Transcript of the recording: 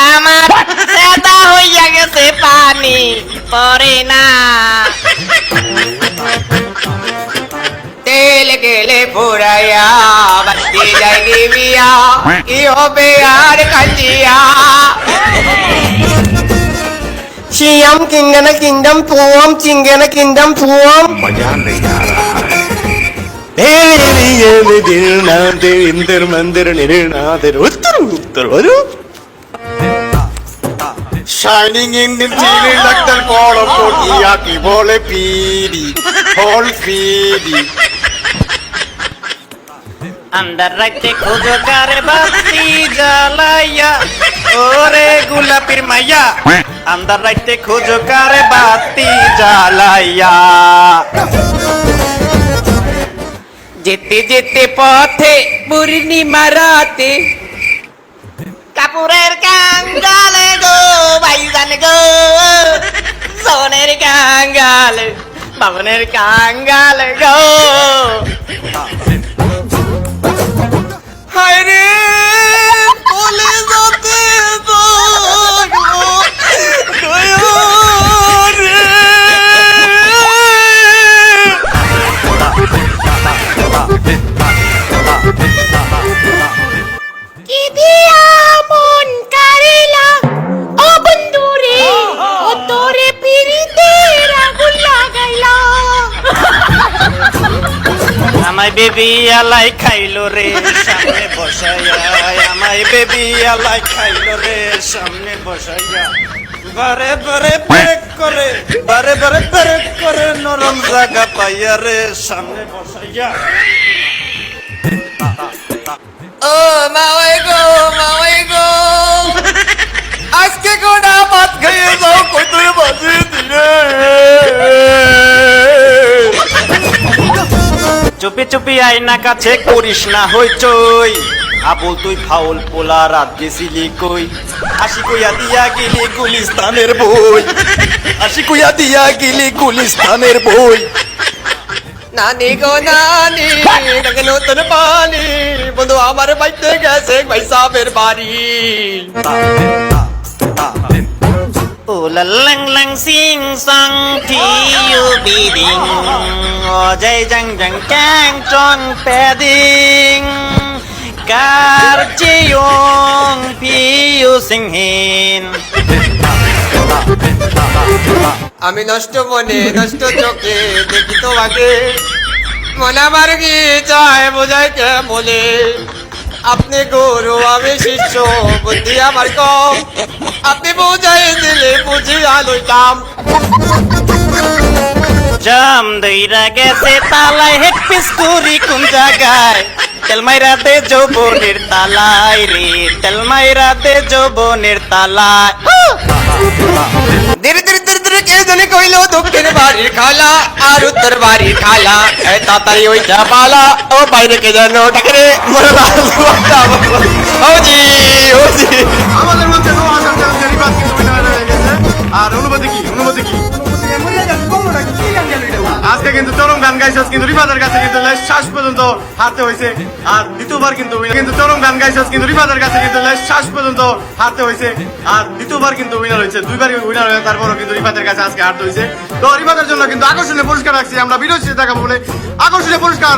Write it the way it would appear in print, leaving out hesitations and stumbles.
আমার সেটা হইয়া গেছে পানি পরে না তেল গেলে পুরাইয়া বাতি যায় নিবিয়া কি হবে আর কাটিয়া Siyam kingana kingdom tuam chingana kingdom tuam मजा नहीं आ रहा है इंदर मंदिर निर्णादिर उत्तर उत्तर वरु Shining in the ceiling like the ball of Yaki bole pidi ball pidi अंदर रखते खोजो करे बत्ती जलाया ओरे गुलाबीर मैया अंदर रखते खोजो करे बत्ती जलाया যেতে যেতে পথে পূর্ণিমা রাতে কাপুরের কাঙ্গালে গো ভাইজান গো সোনের কাঙ্গাল বাবনের কাঙ্গাল গো হায়রে বলে যেতে কি দিয়া মন কারিলা ও বন্ধুরে ও তোরে পিরিতে আগুন লাগাইলা আমায় বেবি আলাই খাইলো রে সামনে বসাইয়া আমায় বেবি আলাই খাইলো রে সামনে বসাইয়া বারে বারে ব্রেক করে নরম জায়গা পাইয়া রে সামনে বসাইয়া ও মাওয়াই গো আজকে কোনা ভাত খাইয়ে যাও কই তোরে বাজিয়ে দিলে চুপি চুপি আয়না কাছে করিস না হইচই আবুল তুই ফাউল পোলা রাত গেছিলি কই আশি কইয়া দিয়া গেলি গুলিস্তানের বই আশি কইয়া দিয়া গেলি গুলিস্তানের বই নানি গো নানি দেখে নতুন পানি বন্ধু আমার বাইতে গেছে ভাই সাহেবের বাড়ি ও লং লং সিং সং টি ইউ বিডিং ও জয় জং জং ক্যাং চং পেডিং কার চিয়ং পিউ সিং হিন আমি নষ্ট মনে নষ্ট চোখে দেখি তোমাকে মনে আমার কি চায় বোঝায় কে বলে আপনি গুরু আমি শিষ্য বুদ্ধি আমার কম আপনি বোঝাই দিলে বুঝিয়া লইতাম জাম দইরা গেছে তালায় হেড পিস্তুরি কোন জায়গায় তেল মাইরা দে যৌবনের তালায় রে তেল মাইরা দে যৌবনের তালায় ধীরে ধীরে ধীরে ধীরে কে জানে কইলো দক্ষিণ বাড়ির খালা আর উত্তর বাড়ির খালা এই তাড়াতাড়ি ওই চাপালা ও বাইরে কে জানো টাকরে মরলা ওজি আমাদের মধ্যে নো আসাম জানতে রিবাস কিন্তু বিনা হয়ে গেছে আর অনুমতি কি আজকে কিন্তু চরম গান গাইছস কিন্তু রিবাদের কাছে কিন্তু শেষ পর্যন্ত হারতে হয়েছে আর দ্বিতীয়বার কিন্তু চরম গান গাইছস কিন্তু রিবাদের কাছে কিন্তু শেষ পর্যন্ত হারতে হয়েছে আর দ্বিতীয়বার কিন্তু উইনার হয়েছে দুইবার উইনার হয়ে তারপরও কিন্তু রিবাদের কাছে আজকে হারতে হয়েছে তো রিবাদের জন্য কিন্তু আকর্ষণীয় পুরস্কার রাখছি আমরা ভিডিও শেষে দেখাবো বলে আকর্ষণীয় পুরস্কার